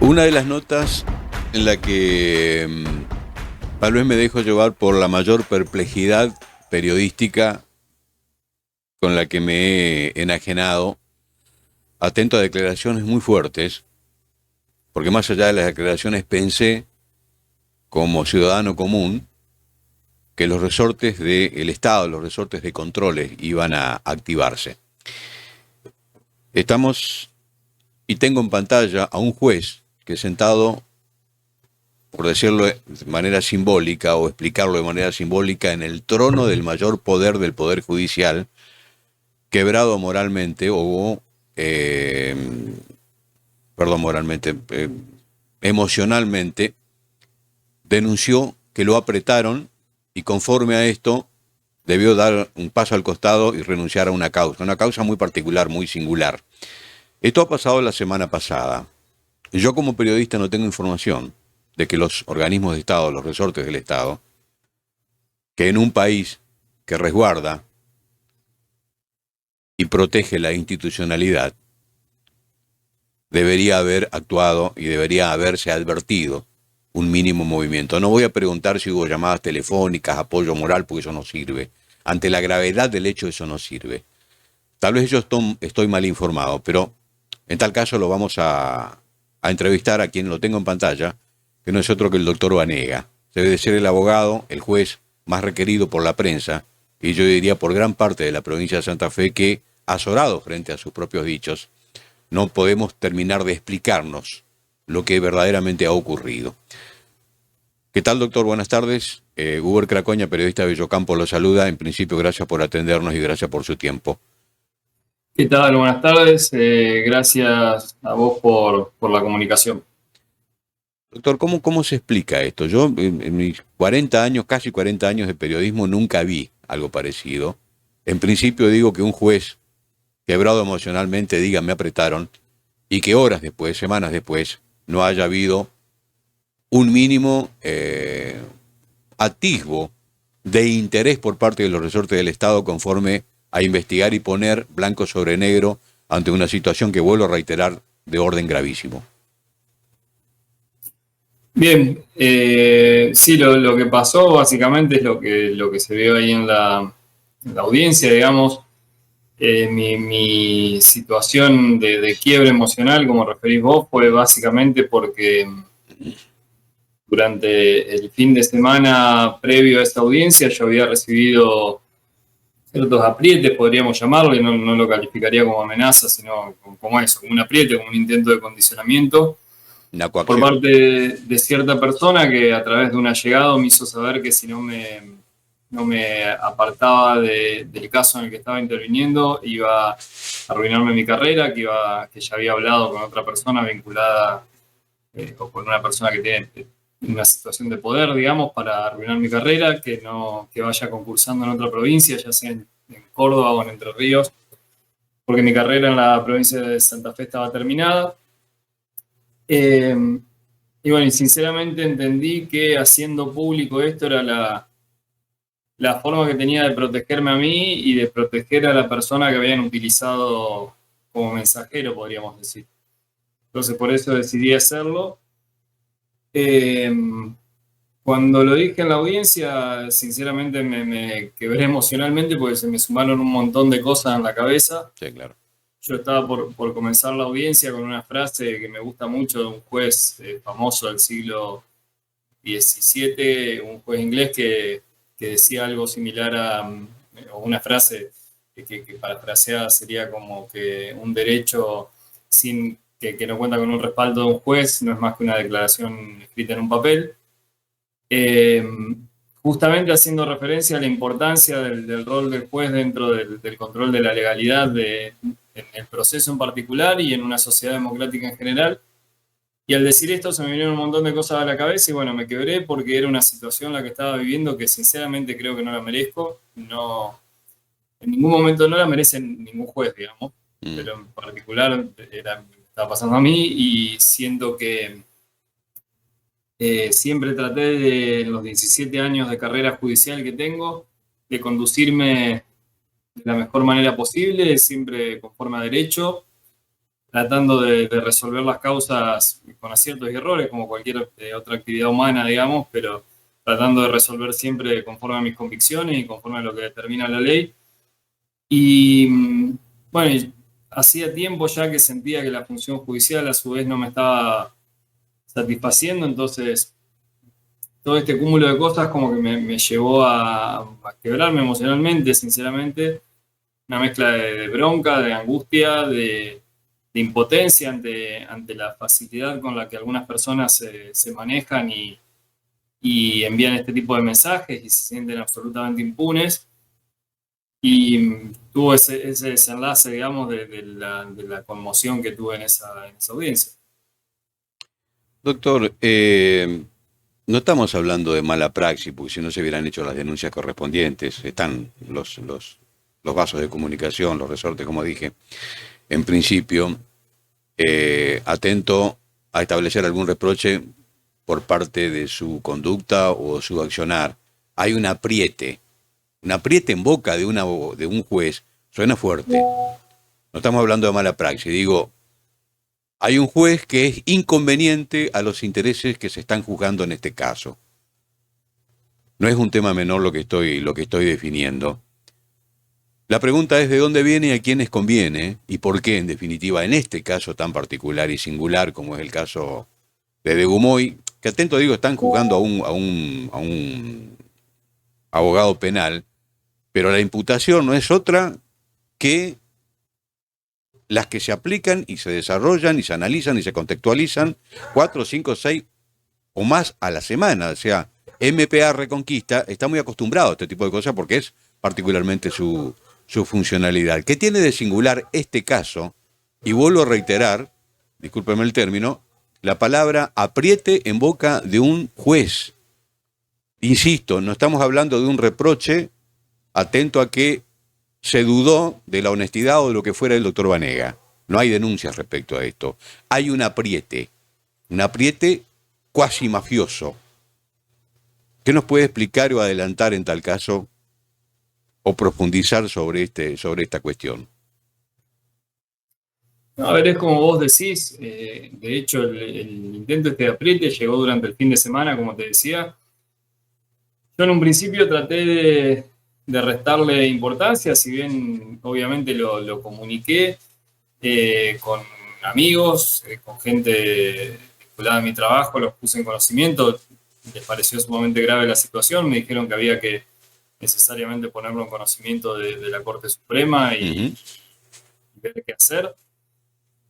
Una de las notas en la que tal vez me dejo llevar por la mayor perplejidad periodística con la que me he enajenado, atento a declaraciones muy fuertes, porque más allá de las declaraciones pensé, como ciudadano común, que los resortes del Estado, los resortes de controles iban a activarse. Estamos, y tengo en pantalla a un juez que sentado, por decirlo de manera simbólica o explicarlo de manera simbólica, en el trono del mayor poder del Poder Judicial, quebrado moralmente o, eh, perdón, moralmente, emocionalmente, denunció que lo apretaron y conforme a esto debió dar un paso al costado y renunciar a una causa muy particular, muy singular. Esto ha pasado la semana pasada. Yo como periodista no tengo información de que los organismos de Estado, los resortes del Estado, que en un país que resguarda y protege la institucionalidad, debería haber actuado y debería haberse advertido un mínimo movimiento. No voy a preguntar si hubo llamadas telefónicas, apoyo moral, porque eso no sirve. Ante la gravedad del hecho, eso no sirve. Tal vez yo estoy mal informado, pero en tal caso lo vamos a entrevistar a quien lo tengo en pantalla, que no es otro que el doctor Vanega. Debe de ser el abogado, el juez más requerido por la prensa, y yo diría por gran parte de la provincia de Santa Fe, que, azorado frente a sus propios dichos, no podemos terminar de explicarnos lo que verdaderamente ha ocurrido. ¿Qué tal, doctor? Buenas tardes. Uber Cracoña, periodista de Bellocampo, lo saluda. En principio, gracias por atendernos y gracias por su tiempo. ¿Qué tal? Buenas tardes. Gracias a vos por la comunicación. Doctor, ¿cómo se explica esto? Yo en mis 40 años, casi 40 años de periodismo, nunca vi algo parecido. En principio digo que un juez quebrado emocionalmente diga me apretaron y que horas después, semanas después, no haya habido un mínimo atisbo de interés por parte de los resortes del Estado conforme a investigar y poner blanco sobre negro ante una situación que vuelvo a reiterar de orden gravísimo. Bien, sí, lo que pasó básicamente es lo que se vio ahí en la audiencia, digamos. Mi situación de quiebre emocional, como referís vos, fue básicamente porque durante el fin de semana previo a esta audiencia yo había recibido ciertos aprietes, podríamos llamarle, no lo calificaría como amenaza, sino como eso, como un apriete, como un intento de condicionamiento Una por coacción. parte de cierta persona que a través de un allegado me hizo saber que si no me apartaba del caso en el que estaba interviniendo, iba a arruinarme mi carrera, que ya había hablado con otra persona vinculada o con una persona que tiene una situación de poder, digamos, para arruinar mi carrera, que vaya concursando en otra provincia, ya sea en Córdoba o en Entre Ríos, porque mi carrera en la provincia de Santa Fe estaba terminada. Eh, y bueno, y sinceramente entendí que haciendo público esto era la forma que tenía de protegerme a mí y de proteger a la persona que habían utilizado como mensajero, podríamos decir. Entonces por eso decidí hacerlo. Eh, Cuando lo dije en la audiencia, sinceramente me quebré emocionalmente porque se me sumaron un montón de cosas en la cabeza. Sí, claro. Yo estaba por comenzar la audiencia con una frase que me gusta mucho de un juez famoso del siglo XVII, un juez inglés que decía algo similar o una frase que parafraseada sería como que un derecho que no cuenta con un respaldo de un juez no es más que una declaración escrita en un papel. Eh, Justamente haciendo referencia a la importancia del rol del juez dentro del control de la legalidad en el proceso en particular y en una sociedad democrática en general. Y al decir esto se me vinieron un montón de cosas a la cabeza y bueno, me quebré porque era una situación la que estaba viviendo que sinceramente creo que no la merezco. No, en ningún momento no la merece ningún juez, digamos, Mm. pero en particular me estaba pasando a mí y siento que siempre traté en los 17 años de carrera judicial que tengo, de conducirme de la mejor manera posible, siempre conforme a derecho. tratando de resolver las causas con aciertos y errores, como cualquier otra actividad humana, digamos, pero tratando de resolver siempre conforme a mis convicciones y conforme a lo que determina la ley. Y bueno, hacía tiempo ya que sentía que la función judicial a su vez no me estaba satisfaciendo, entonces todo este cúmulo de cosas como que me llevó a quebrarme emocionalmente, sinceramente, una mezcla de bronca, de angustia, de impotencia ante la facilidad con la que algunas personas se manejan y envían este tipo de mensajes y se sienten absolutamente impunes. Y tuvo ese desenlace, digamos, de la conmoción que tuve en esa audiencia. Doctor, no estamos hablando de mala praxis, porque si no se hubieran hecho las denuncias correspondientes, están los vasos de comunicación, los resortes, como dije, en principio, atento a establecer algún reproche por parte de su conducta o su accionar. Hay un apriete en boca de un juez, suena fuerte. No estamos hablando de mala praxis, digo, hay un juez que es inconveniente a los intereses que se están juzgando en este caso. No es un tema menor lo que estoy definiendo. La pregunta es de dónde viene y a quiénes conviene y por qué, en definitiva, en este caso tan particular y singular como es el caso de Degumoy, que atento digo, están juzgando a un abogado penal, pero la imputación no es otra que las que se aplican y se desarrollan y se analizan y se contextualizan 4, 5, 6 o más a la semana. O sea, MPA Reconquista está muy acostumbrado a este tipo de cosas porque es particularmente su funcionalidad. ¿Qué tiene de singular este caso? Y vuelvo a reiterar, discúlpeme el término, la palabra apriete en boca de un juez. Insisto, no estamos hablando de un reproche atento a que se dudó de la honestidad o de lo que fuera el doctor Banega. No hay denuncias respecto a esto. Hay un apriete cuasi mafioso. ¿Qué nos puede explicar o adelantar en tal caso o profundizar sobre esta cuestión? A ver, es como vos decís, de hecho el intento de apriete llegó durante el fin de semana, como te decía. Yo en un principio traté de restarle importancia, si bien obviamente lo comuniqué con amigos, con gente vinculada a mi trabajo, los puse en conocimiento, les pareció sumamente grave la situación, me dijeron que había que necesariamente ponerlo en conocimiento de la Corte Suprema y ver qué hacer.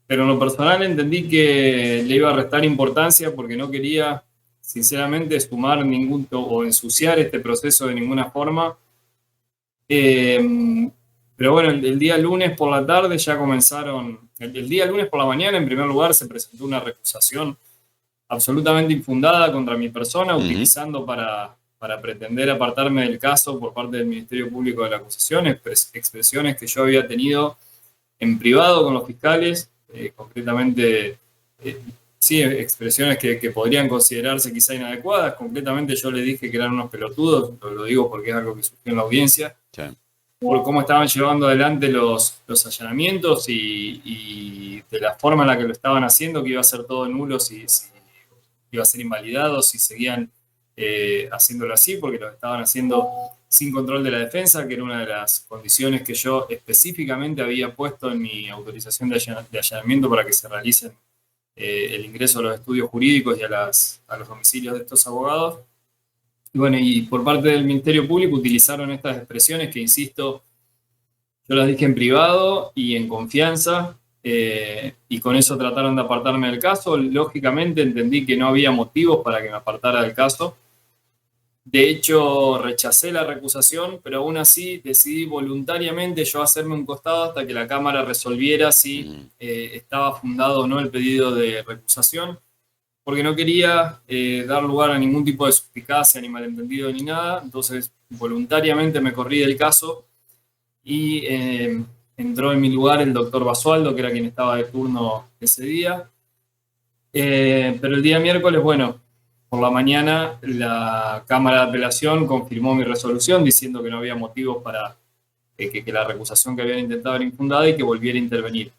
Pero en lo personal entendí que le iba a restar importancia porque no quería, sinceramente, sumar o ensuciar este proceso de ninguna forma. Pero bueno, el día lunes por la tarde ya comenzaron, el día lunes por la mañana en primer lugar se presentó una recusación absolutamente infundada contra mi persona, utilizando para pretender apartarme del caso por parte del Ministerio Público de la Acusación, expresiones que yo había tenido en privado con los fiscales, concretamente, sí, expresiones que podrían considerarse quizá inadecuadas. Concretamente yo le dije que eran unos pelotudos, lo digo porque es algo que surgió en la audiencia, sí, por cómo estaban llevando adelante los allanamientos y de la forma en la que lo estaban haciendo, que iba a ser todo nulo si iba a ser invalidado si seguían haciéndolo así, porque lo estaban haciendo sin control de la defensa, que era una de las condiciones que yo específicamente había puesto en mi autorización de allanamiento para que se realicen el ingreso a los estudios jurídicos y a los domicilios de estos abogados. Y bueno, y por parte del Ministerio Público utilizaron estas expresiones que, insisto, yo las dije en privado y en confianza, y con eso trataron de apartarme del caso. Lógicamente entendí que no había motivos para que me apartara del caso. De hecho, rechacé la recusación, pero aún así decidí voluntariamente yo hacerme un costado hasta que la Cámara resolviera si estaba fundado o no el pedido de recusación, porque no quería dar lugar a ningún tipo de suspicacia, ni malentendido, ni nada. Entonces, voluntariamente me corrí del caso y entró en mi lugar el doctor Basualdo, que era quien estaba de turno ese día. Pero el día miércoles, bueno, por la mañana la Cámara de Apelación confirmó mi resolución diciendo que no había motivos para que la recusación que habían intentado era infundada y que volviera a intervenir.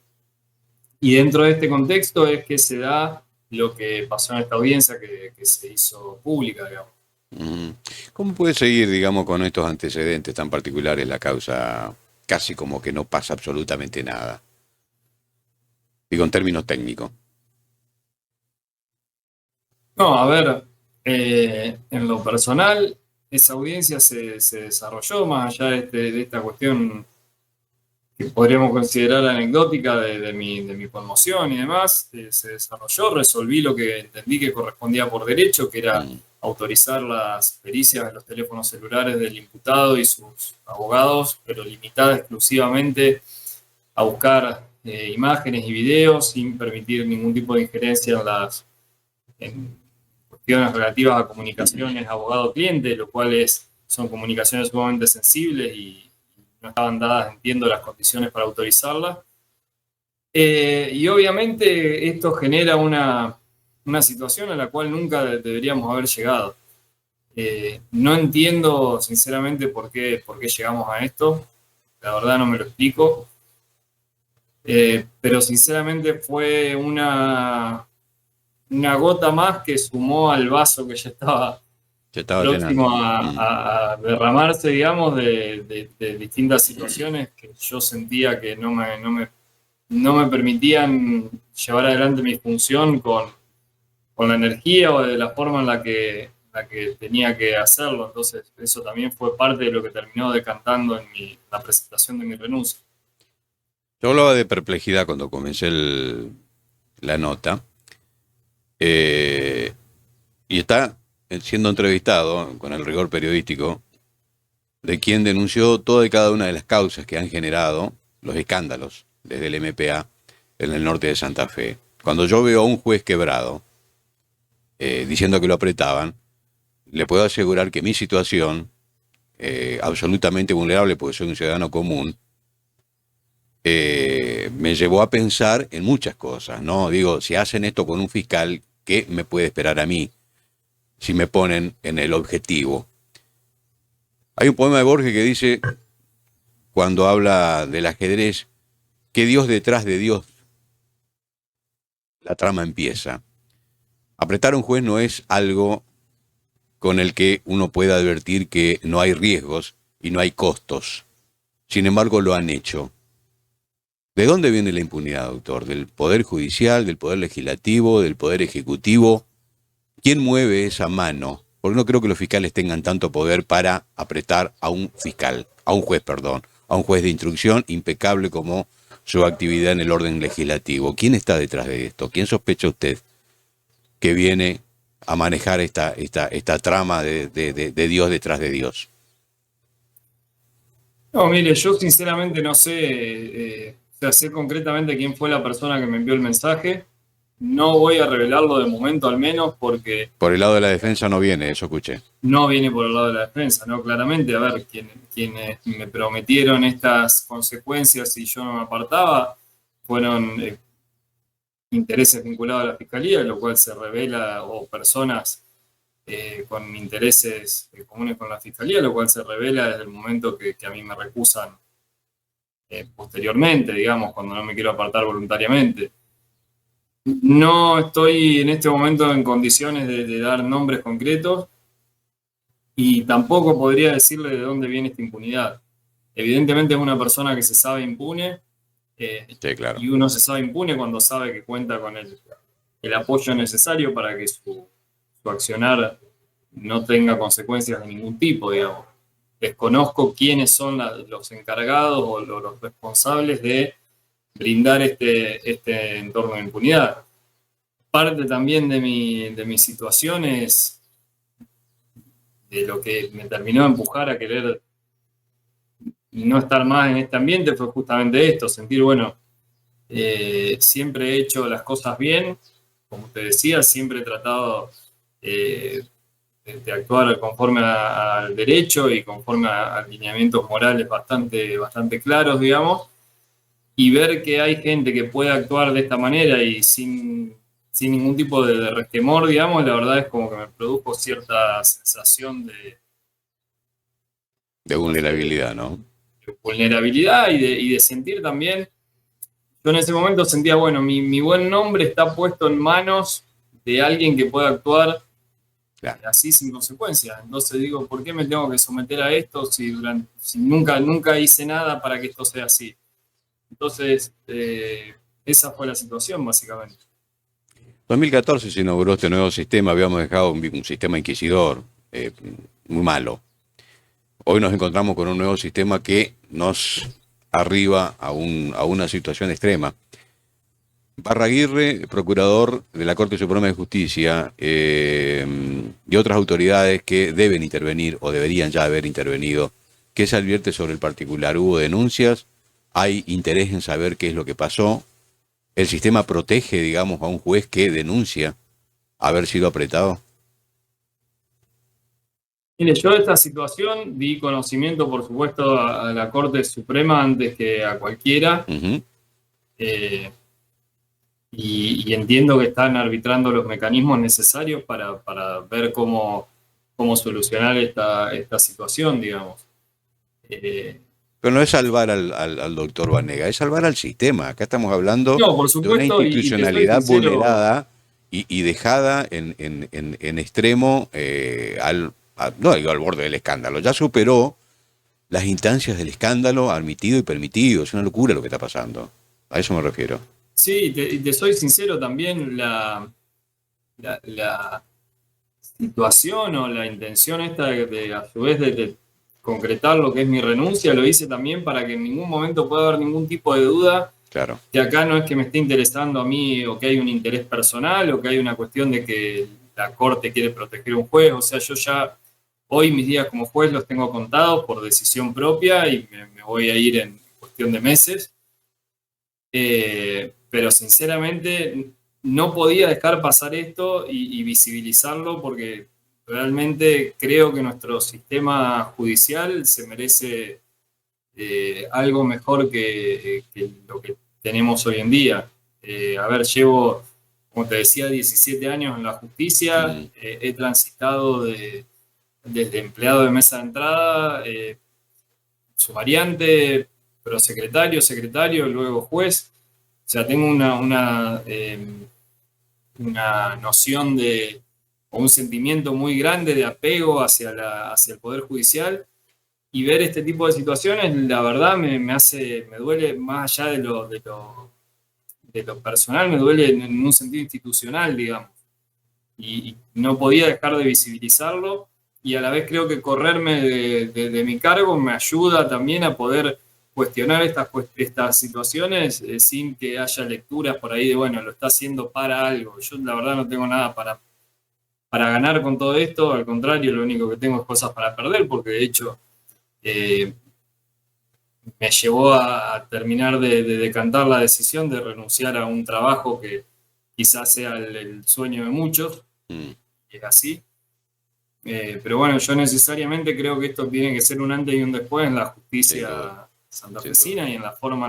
Y dentro de este contexto es que se da lo que pasó en esta audiencia que se hizo pública, digamos. Ujú. ¿Cómo puede seguir, digamos, con estos antecedentes tan particulares la causa casi como que no pasa absolutamente nada? Digo, en términos técnicos. No, a ver, en lo personal, esa audiencia se desarrolló más allá de esta cuestión que podríamos considerar anecdótica de mi conmoción y demás, se desarrolló, resolví lo que entendí que correspondía por derecho, que era Mm. autorizar las pericias de los teléfonos celulares del imputado y sus abogados, pero limitada exclusivamente a buscar imágenes y videos sin permitir ningún tipo de injerencia en cuestiones relativas a comunicaciones abogado-cliente, lo cual son comunicaciones sumamente sensibles y no estaban dadas, entiendo, las condiciones para autorizarlas. Y obviamente esto genera una situación a la cual nunca deberíamos haber llegado. No entiendo sinceramente por qué llegamos a esto, la verdad no me lo explico, pero sinceramente fue una gota más que sumó al vaso que ya estaba Se estaba próximo llenando. a derramarse, digamos, de distintas situaciones que yo sentía que no me permitían llevar adelante mi función con la energía o de la forma en la que tenía que hacerlo. Entonces, eso también fue parte de lo que terminó decantando en la presentación de mi renuncia. Yo hablaba de perplejidad cuando comencé la nota. eh, y está siendo entrevistado con el rigor periodístico de quien denunció toda y cada una de las causas que han generado los escándalos desde el MPA en el norte de Santa Fe. Cuando yo veo a un juez quebrado diciendo que lo apretaban, le puedo asegurar que mi situación, absolutamente vulnerable porque soy un ciudadano común, me llevó a pensar en muchas cosas, ¿no? Digo, si hacen esto con un fiscal, ¿qué me puede esperar a mí si me ponen en el objetivo? Hay un poema de Borges que dice, cuando habla del ajedrez, que Dios detrás de Dios la trama empieza. Apretar a un juez no es algo con el que uno pueda advertir que no hay riesgos y no hay costos. Sin embargo, lo han hecho. ¿De dónde viene la impunidad, doctor? ¿Del Poder Judicial, del Poder Legislativo, del Poder Ejecutivo? ¿Quién mueve esa mano? Porque no creo que los fiscales tengan tanto poder para apretar a un fiscal, a un juez, perdón, a un juez de instrucción impecable como su actividad en el orden legislativo. ¿Quién está detrás de esto? ¿Quién sospecha usted que viene a manejar esta trama de Dios detrás de Dios? No, mire, yo sinceramente no sé, o sea, sé concretamente quién fue la persona que me envió el mensaje. No voy a revelarlo de momento al menos porque Por el lado de la defensa no viene, eso escuché. no viene por el lado de la defensa, ¿no? Claramente, a ver, quienes me prometieron estas consecuencias si yo no me apartaba fueron intereses vinculados a la fiscalía, lo cual se revela, o personas con intereses comunes con la fiscalía, lo cual se revela desde el momento que a mí me recusan posteriormente, digamos, cuando no me quiero apartar voluntariamente. No estoy en este momento en condiciones de dar nombres concretos y tampoco podría decirle de dónde viene esta impunidad. Evidentemente es una persona que se sabe impune Sí, claro. y uno se sabe impune cuando sabe que cuenta con el apoyo necesario para que su accionar no tenga consecuencias de ningún tipo, digamos. Desconozco quiénes son los encargados o los responsables de brindar este entorno de impunidad. Parte también de mi situación es de lo que me terminó de empujar a querer no estar más en este ambiente fue justamente esto, sentir, bueno, siempre he hecho las cosas bien, como te decía, siempre he tratado eh, de actuar conforme al derecho y conforme a alineamientos morales bastante claros, digamos, y ver que hay gente que puede actuar de esta manera y sin ningún tipo de resquemor, digamos, la verdad es como que me produjo cierta sensación De no sé, vulnerabilidad, ¿no? de vulnerabilidad y de sentir también. yo en ese momento sentía, bueno, mi buen nombre está puesto en manos de alguien que pueda actuar Claro. así sin consecuencias. Entonces digo, ¿por qué me tengo que someter a esto si nunca hice nada para que esto sea así? Entonces, esa fue la situación, básicamente. 2014 se inauguró este nuevo sistema, habíamos dejado un sistema inquisidor, muy malo. Hoy nos encontramos con un nuevo sistema que nos arriba a una situación extrema. Barraguirre, procurador de la Corte Suprema de Justicia, y otras autoridades que deben intervenir o deberían ya haber intervenido, ¿qué se advierte sobre el particular? ¿Hubo denuncias? ¿Hay interés en saber qué es lo que pasó? ¿El sistema protege, digamos, a un juez que denuncia haber sido apretado? Mire, yo de esta situación di conocimiento, por supuesto, a la Corte Suprema antes que a cualquiera. Uh-huh. eh, y entiendo que están arbitrando los mecanismos necesarios para ver cómo solucionar esta situación, digamos. Pero no es salvar al doctor Banega, es salvar al sistema. Acá estamos hablando No, por de una supuesto, y te soy institucionalidad sincero, vulnerada y dejada en extremo, no digo al borde del escándalo. Ya superó las instancias del escándalo admitido y permitido. Es una locura lo que está pasando. A eso me refiero. sí, y te soy sincero también, la situación o la intención esta a su vez de concretar lo que es mi renuncia, lo hice también para que en ningún momento pueda haber ningún tipo de duda Claro. que acá no es que me esté interesando a mí o que hay un interés personal o que hay una cuestión de que la Corte quiere proteger a un juez. O sea, yo ya hoy mis días como juez los tengo contados por decisión propia y me voy a ir en cuestión de meses. Pero sinceramente no podía dejar pasar esto y visibilizarlo porque realmente creo que nuestro sistema judicial se merece algo mejor que lo que tenemos hoy en día. A ver, llevo, como te decía, 17 años en la justicia, he transitado desde empleado de mesa de entrada, sumariante, secretario, luego juez. O sea, tengo una noción o un sentimiento muy grande de apego hacia el Poder Judicial. Y ver este tipo de situaciones, la verdad, me duele más allá de lo personal, me duele en un sentido institucional, digamos. Y no podía dejar de visibilizarlo, y a la vez creo que correrme de mi cargo me ayuda también a poder cuestionar estas situaciones sin que haya lecturas por ahí de, bueno, lo está haciendo para algo. Yo la verdad no tengo nada para ganar con todo esto, al contrario, lo único que tengo es cosas para perder, porque de hecho me llevó a terminar de decantar la decisión de renunciar a un trabajo que quizás sea el sueño de muchos, y es así. Pero bueno, yo necesariamente creo que esto tiene que ser un antes y un después en la justicia santafesina y en la forma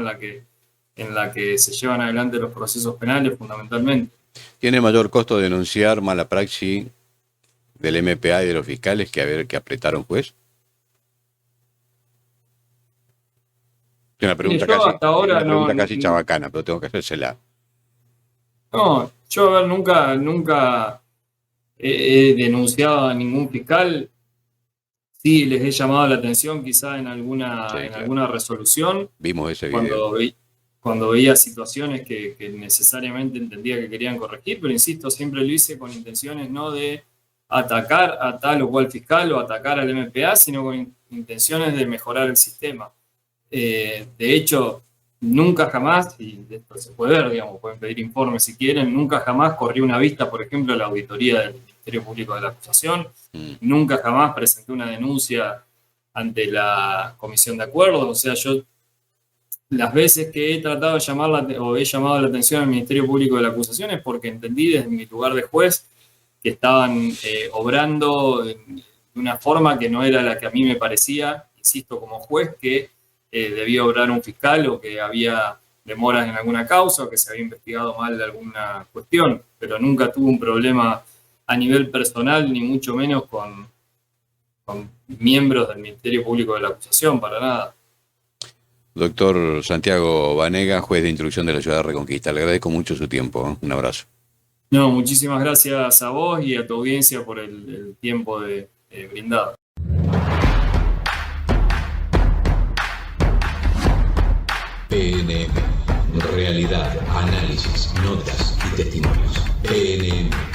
en la que se llevan adelante los procesos penales, fundamentalmente. ¿Tiene mayor costo denunciar mala praxis del MPA y de los fiscales que haber que apretar a un juez? Es una pregunta Yo hasta ahora casi chabacana, pero tengo que hacérsela. No, yo a ver, nunca he denunciado a ningún fiscal. Sí, les he llamado la atención quizá en alguna resolución. Vimos ese video. Cuando veía situaciones que necesariamente entendía que querían corregir, pero insisto, siempre lo hice con intenciones no de atacar a tal o cual fiscal o atacar al MPA, sino con intenciones de mejorar el sistema. De hecho, nunca jamás, y esto se puede ver, digamos, pueden pedir informes si quieren, nunca jamás corrí una vista, por ejemplo, a la auditoría del Ministerio Público de la Acusación, nunca jamás presenté una denuncia ante la Comisión de Acuerdos. O sea, yo las veces que he tratado de he llamado la atención al Ministerio Público de la Acusación es porque entendí desde mi lugar de juez que estaban obrando de una forma que no era la que a mí me parecía, insisto, como juez, que debía obrar un fiscal o que había demoras en alguna causa o que se había investigado mal alguna cuestión, pero nunca tuve un problema a nivel personal, ni mucho menos con miembros del Ministerio Público de la Acusación, para nada. Doctor Santiago Banega, juez de instrucción de la ciudad de Reconquista. Le agradezco mucho su tiempo. Un abrazo. No, muchísimas gracias a vos y a tu audiencia por el tiempo brindado. PNM. Realidad, análisis, notas y testimonios. PNM.